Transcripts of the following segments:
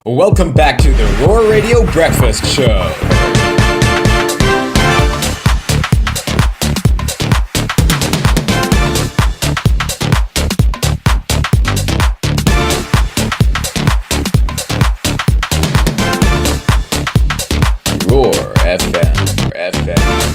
Welcome back to the Roar Radio Breakfast Show. Roar FM, Roar FM.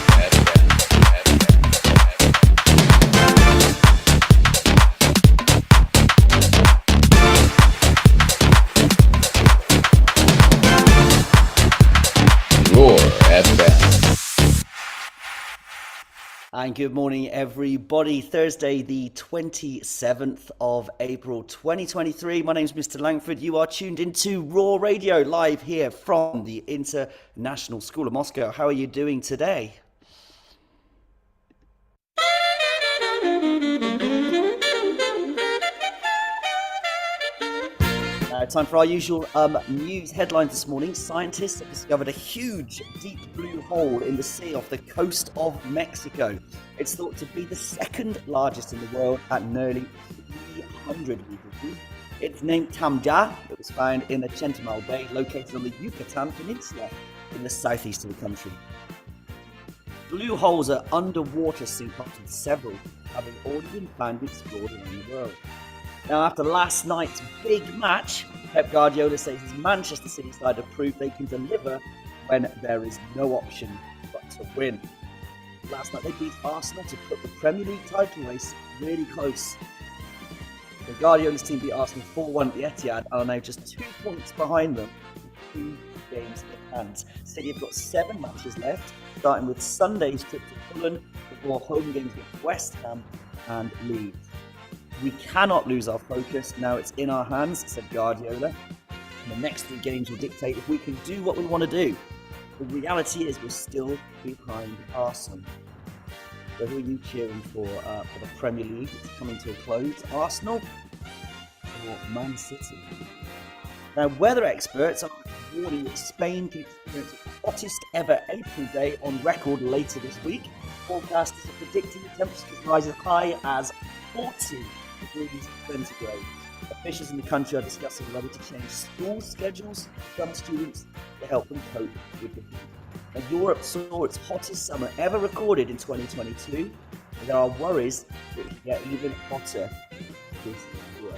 And good morning, everybody. Thursday, the 27th of April, 2023. My name's Mr. Langford. You are tuned into Raw Radio, live here from the International School of Moscow. How are you doing today? Time for our usual news headlines this morning. Scientists have discovered a huge deep blue hole in the sea off the coast of Mexico. It's thought to be the second largest in the world at nearly 300 meters deep. It's named Tamja. It was found in the Chetumal Bay, located on the Yucatan Peninsula in the southeast of the country. Blue holes are underwater sea continents, several having already been found and explored around the world. Now, after last night's big match, Pep Guardiola says his Manchester City side have proved they can deliver when there is no option but to win. Last night they beat Arsenal to put the Premier League title race really close. The Guardiola's team beat Arsenal 4-1 at the Etihad and are now just 2 points behind them with 2 games in hand. City have got 7 matches left, starting with Sunday's trip to Fulham before home games with West Ham and Leeds. We cannot lose our focus. Now it's in our hands, said Guardiola. And the next 3 games will dictate if we can do what we want to do. The reality is we're still behind Arsenal. So who are you cheering for the Premier League? It's coming to a close. Arsenal or Man City? Now, weather experts are warning that Spain could experience the hottest ever April day on record later this week. Forecasters are predicting the temperatures rise as high as 40 degrees centigrade. Officials in the country are discussing whether to change school schedules for some students to help them cope with the heat. Now, Europe saw its hottest summer ever recorded in 2022, and there are worries that it could get even hotter this year.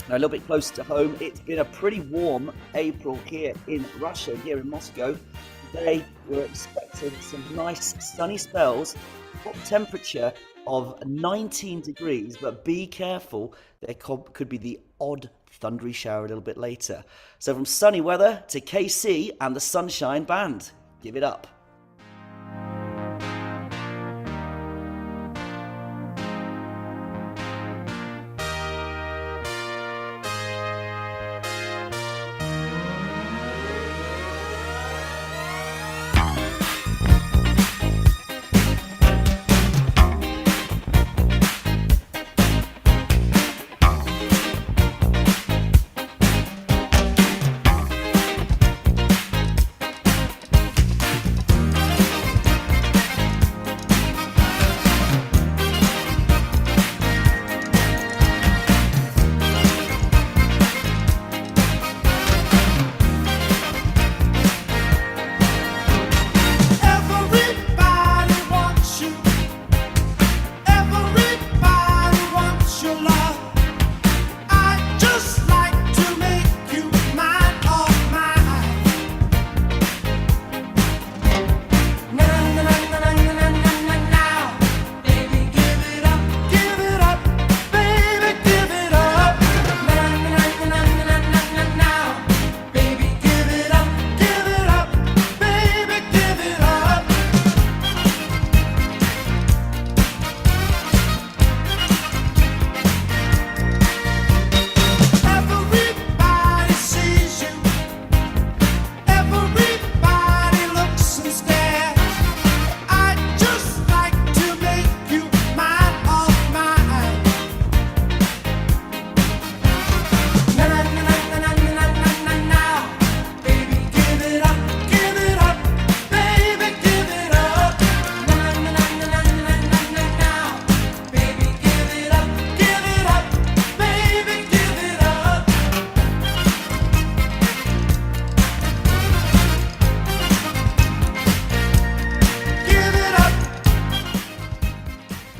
Now, a little bit closer to home, it's been a pretty warm April here in Russia, here in Moscow. Today, we're expecting some nice sunny spells, hot temperature of 19 degrees, but be careful, there could be the odd thundery shower a little bit later. So from sunny weather to KC and the Sunshine Band, give it up.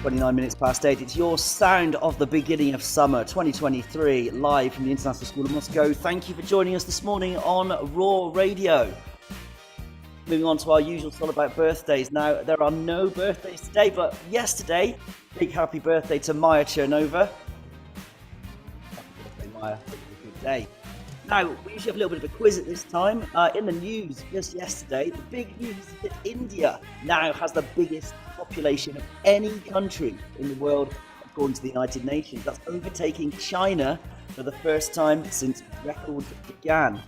29 minutes past 8. It's your sound of the beginning of summer 2023, live from the International School of Moscow. Thank you for joining us this morning on Raw Radio. Moving on to our usual song about birthdays. Now, there are no birthdays today, but yesterday, big happy birthday to Maya Chernova. Happy birthday, Maya. Hope you had a good day. Now, we usually have a little bit of a quiz at this time. In the news just yesterday, the big news is that India now has the biggest population of any country in the world, according to the United Nations. That's overtaking China for the first time since records began.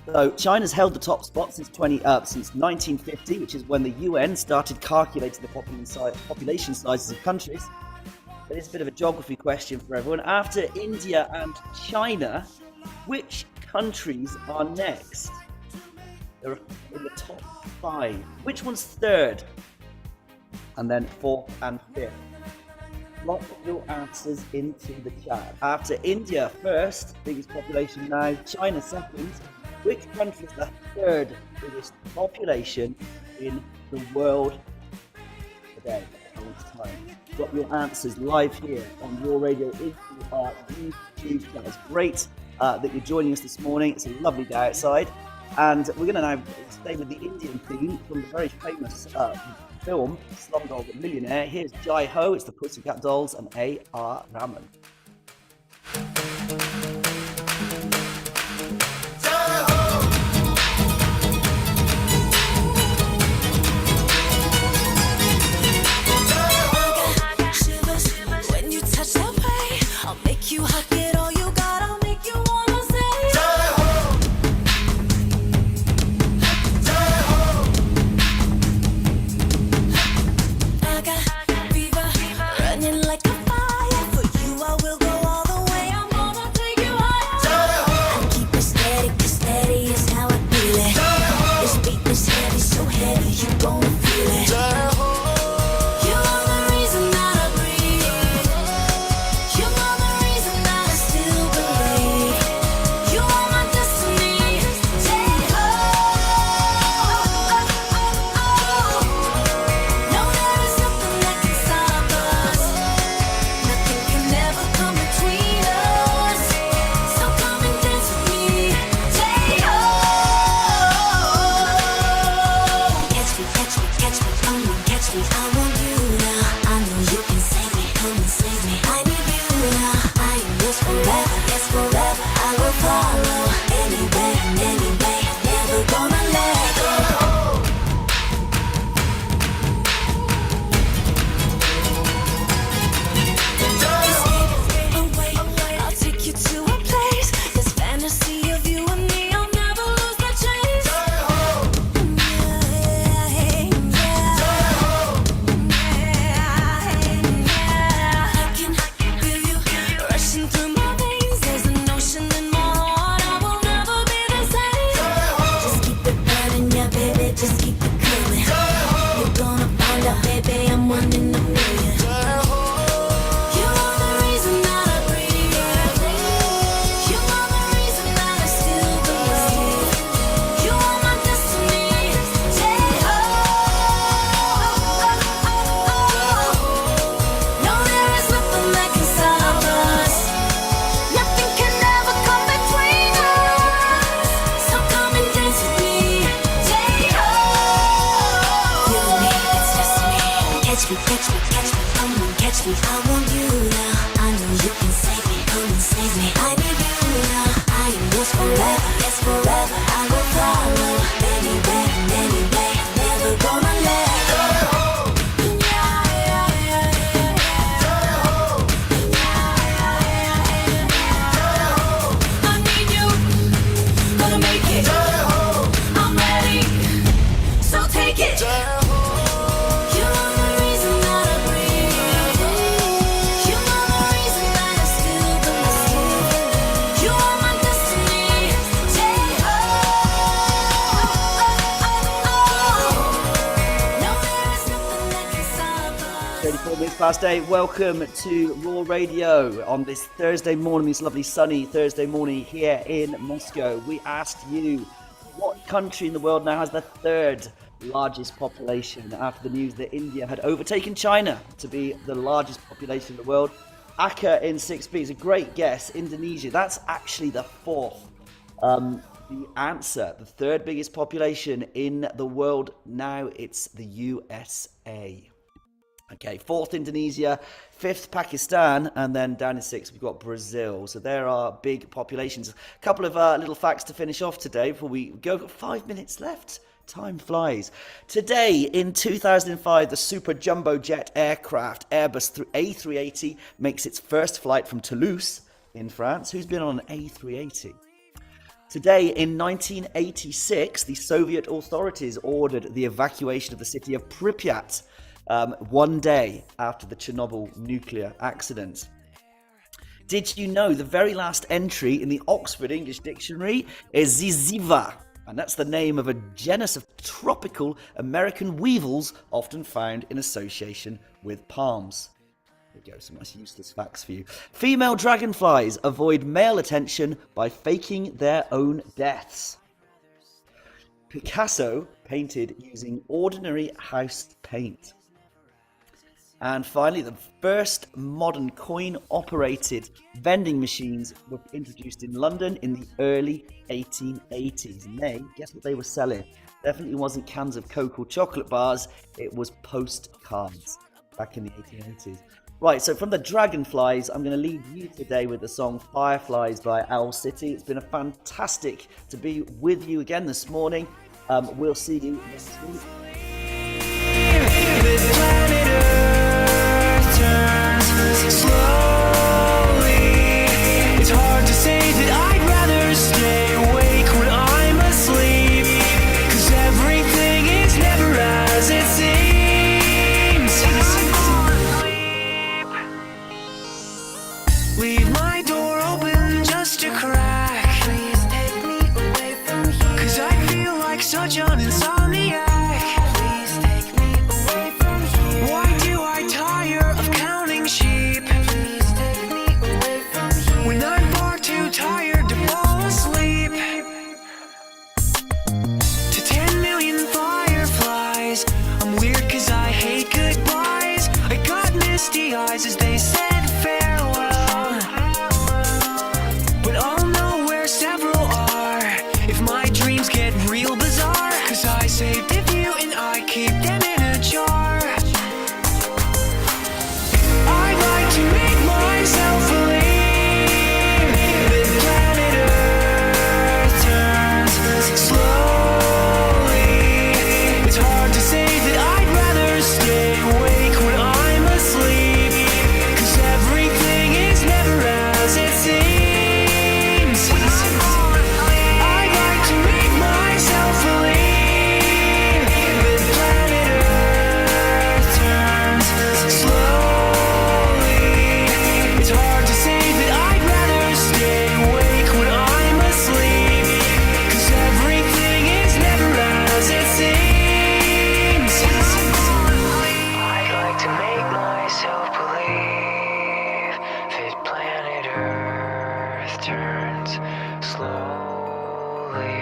So China's held the top spot since 1950, which is when the UN started calculating the population sizes of countries. But it's a bit of a geography question for everyone. After India and China, which countries are next? They're in the top 5. Which one's third? And then 4th and 5th. Lock your answers into the chat. After India first, biggest population now. China second. Which country is the third biggest population in the world today? Drop your answers live here on Raw Radio into our YouTube channel. It's great that you're joining us this morning. It's a lovely day outside, and we're going to now stay with the Indian theme from the very famous film Slumdog Millionaire. Here's Jai Ho, it's the Pussycat Dolls, and A.R. Rahman. You hug it all you got, I'll make you wanna say Jai Ho! Jai Ho! I got fever, running like a fire. For you I will go all the way, I'm gonna take you higher. Jai Ho! I keep it steady, 'cause steady is how I feel it. Jai Ho! This beat is heavy, so heavy, you gon' feel it. Jai Ho! Past 8. Welcome to Raw Radio on this Thursday morning, this lovely sunny Thursday morning here in Moscow. We asked you, what country in the world now has the third largest population after the news that India had overtaken China to be the largest population in the world. Aceh in 6B is a great guess. Indonesia, that's actually the fourth. The answer, the third biggest population in the world now, it's the USA. Okay, fourth Indonesia, fifth Pakistan, and then down in sixth we've got Brazil. So there are big populations. A couple of little facts to finish off today before we go. We've got 5 minutes left. Time flies. Today, in 2005, the super jumbo jet aircraft Airbus A380 makes its first flight from Toulouse in France. Who's been on an A380? Today, in 1986, the Soviet authorities ordered the evacuation of the city of Pripyat 1 day after the Chernobyl nuclear accident. Did you know the very last entry in the Oxford English Dictionary is Ziziva? And that's the name of a genus of tropical American weevils often found in association with palms. There you go, some nice useless facts for you. Female dragonflies avoid male attention by faking their own deaths. Picasso painted using ordinary house paint. And finally, the first modern coin-operated vending machines were introduced in London in the early 1880s. And they, guess what they were selling? Definitely wasn't cans of Coke or chocolate bars, it was postcards back in the 1880s. Right, so from the Dragonflies, I'm going to leave you today with the song Fireflies by Owl City. It's been a fantastic to be with you again this morning. We'll see you next week. Slowly, it's hard to say that I'd rather stay awake when I'm asleep, 'cause everything is never as it seems. Leave my door open just a crack. Please take me away from here, 'cause I feel like such an insomniac. Please take me away from here. Why do I tire of counting sheep? Please take me away from here, when I'm far too tired to fall asleep. To 10 million fireflies, I'm weird 'cause I hate goodbyes. I got misty eyes as they said farewell, but I'll know where several are if my dreams get real bizarre, 'cause I saved a few and I keep them in a jar. I'd like to make myself believe that planet Earth turns slowly. It's hard to say that I'd rather stay awake when I'm asleep, 'cause everything is never as it seems. I'd like to make myself believe that planet Earth turns slowly. It's hard to say that I'd rather stay awake when I'm asleep, 'cause everything is never as it seems. I'd like to make myself believe that planet Earth turns slowly.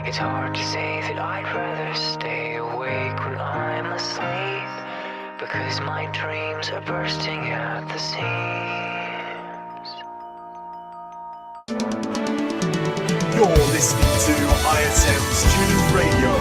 It's hard to say that I'd rather stay awake when I'm asleep, because my dreams are bursting at the seams. You're listening to ISM Student Radio.